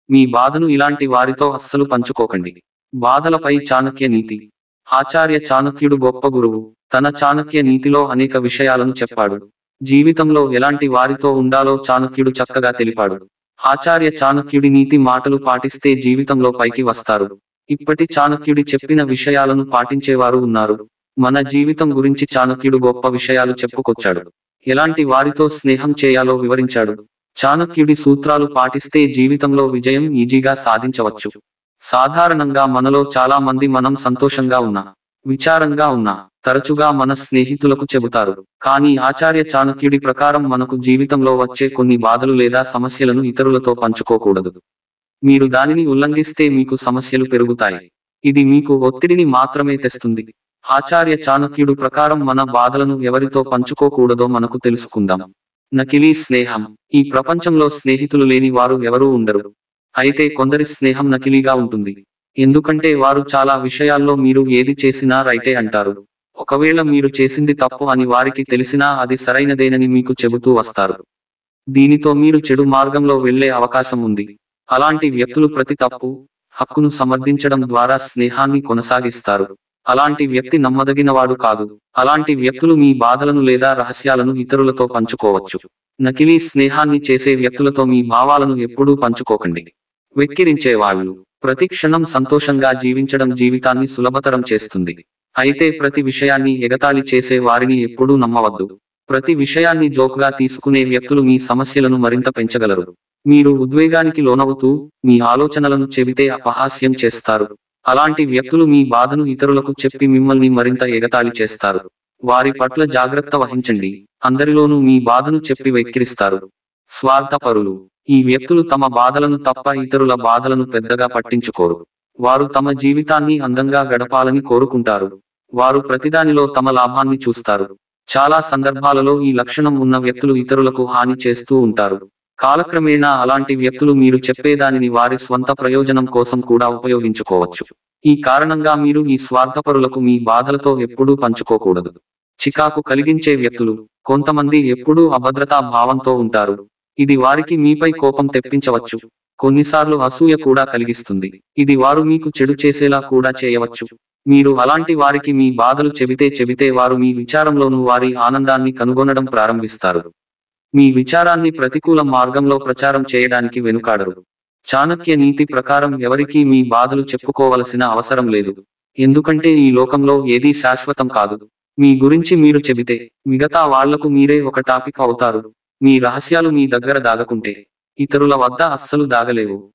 మీ బాధను ఇలాంటి వారితో అస్సలు పంచుకోకండి. బాధలపై చాణక్య నీతి. ఆచార్య చాణక్యుడు గొప్ప గురువు. తన చాణక్య నీతిలో అనేక విషయాలను చెప్పాడు. జీవితంలో ఎలాంటి వారితో ఉండాలో చాణక్యుడు చక్కగా తెలిపాడు. ఆచార్య చాణక్యుడి నీతి మాటలు పాటిస్తే జీవితంలో పైకి వస్తారు. ఇప్పటి చాణక్యుడి చెప్పిన విషయాలను పాటించేవారు ఉన్నారు. మన జీవితం గురించి చాణక్యుడు గొప్ప విషయాలు చెప్పుకొచ్చాడు. ఎలాంటి వారితో స్నేహం చేయాలో వివరించాడు. చాణక్యుడి సూత్రాలు పాటిస్తే జీవితంలో విజయం ఈజీగా సాధించవచ్చు. సాధారణంగా మనలో చాలా మంది మనం సంతోషంగా ఉన్నా, విచారంగా ఉన్నా తరచుగా మన స్నేహితులకు చెబుతారు. కానీ ఆచార్య చాణక్యుడి ప్రకారం మనకు జీవితంలో వచ్చే కొన్ని బాధలు లేదా సమస్యలను ఇతరులతో పంచుకోకూడదు. మీరు దానిని ఉల్లంఘిస్తే మీకు సమస్యలు పెరుగుతాయి. ఇది మీకు ఒత్తిడిని మాత్రమే తెస్తుంది. ఆచార్య చాణక్యుడు ప్రకారం మన బాధలను ఎవరితో పంచుకోకూడదో మనకు తెలుసుకుందాం. నకిలీ స్నేహం. ఈ ప్రపంచంలో స్నేహితులు లేని వారు ఎవరూ ఉండరు. అయితే కొందరి స్నేహం నకిలీగా ఉంటుంది. ఎందుకంటే వారు చాలా విషయాల్లో మీరు ఏది చేసినా రైటే అంటారు. ఒకవేళ మీరు చేసింది తప్పు అని వారికి తెలిసినా అది సరైనదేనని మీకు చెబుతూ వస్తారు. దీనితో మీరు చెడు మార్గంలో వెళ్లే అవకాశం ఉంది. అలాంటి వ్యక్తులు ప్రతి తప్పు, హక్కును సమర్థించడం ద్వారా స్నేహాన్ని కొనసాగిస్తారు. అలాంటి వ్యక్తి నమ్మదగినవాడు కాదు. అలాంటి వ్యక్తులు మీ బాధలను లేదా రహస్యాలను ఇతరులతో పంచుకోవచ్చు. నకిలీ స్నేహాన్ని చేసే వ్యక్తులతో మీ భావాలను ఎప్పుడూ పంచుకోకండి. వెక్కిరించేవాళ్ళు. ప్రతి క్షణం సంతోషంగా జీవించడం జీవితాన్ని సులభతరం చేస్తుంది. అయితే ప్రతి విషయాన్ని ఎగతాళి చేసే వారిని ఎప్పుడూ నమ్మవద్దు. ప్రతి విషయాన్ని జోక్గా తీసుకునే వ్యక్తులు మీ సమస్యలను మరింత పెంచగలరు. మీరు ఉద్వేగానికి లోనవుతూ మీ ఆలోచనలను చెబితే అపహాస్యం చేస్తారు. అలాంటి వ్యక్తులు మీ బాధను ఇతరులకు చెప్పి మిమ్మల్ని మరింత ఎగతాళి చేస్తారు. వారి పట్ల జాగ్రత్త వహించండి. అందరిలోనూ మీ బాధను చెప్పి వెక్కిరిస్తారు. స్వార్థపరులు. ఈ వ్యక్తులు తమ బాధలను తప్ప ఇతరుల బాధలను పెద్దగా పట్టించుకోరు. వారు తమ జీవితాన్ని అందంగా గడపాలని కోరుకుంటారు. వారు ప్రతిదానిలో తమ లాభాన్ని చూస్తారు. చాలా సందర్భాలలో ఈ లక్షణం ఉన్న వ్యక్తులు ఇతరులకు హాని చేస్తూ ఉంటారు. కాలక్రమేణా అలాంటి వ్యక్తులు మీరు చెప్పేదానిని వారి స్వంత ప్రయోజనం కోసం కూడా ఉపయోగించుకోవచ్చు. ఈ కారణంగా మీరు ఈ స్వార్థపరులకు మీ బాధలతో ఎప్పుడూ పంచుకోకూడదు. చికాకు కలిగించే వ్యక్తులు. కొంతమంది ఎప్పుడూ అభద్రతా భావంతో ఉంటారు. ఇది వారికి మీపై కోపం తెప్పించవచ్చు. కొన్నిసార్లు అసూయ కూడా కలిగిస్తుంది. ఇది వారు మీకు చెడు చేసేలా కూడా చేయవచ్చు. మీరు అలాంటి వారికి మీ బాధలు చెబితే వారు మీ విచారంలోనూ వారి ఆనందాన్ని కనుగొనడం ప్రారంభిస్తారు. మీ విచారాన్ని ప్రతికూల మార్గంలో ప్రచారం చేయడానికి వెనుకాడరు. చాణక్య నీతి ప్రకారం ఎవరికీ మీ బాధలు చెప్పుకోవలసిన అవసరం లేదు. ఎందుకంటే ఈ లోకంలో ఏదీ శాశ్వతం కాదు. మీ గురించి మీరు చెబితే మిగతా వాళ్లకు మీరే ఒక టాపిక్ అవుతారు. మీ రహస్యాలు మీ దగ్గర దాగకుంటే ఇతరుల వద్ద అస్సలు దాగలేవు.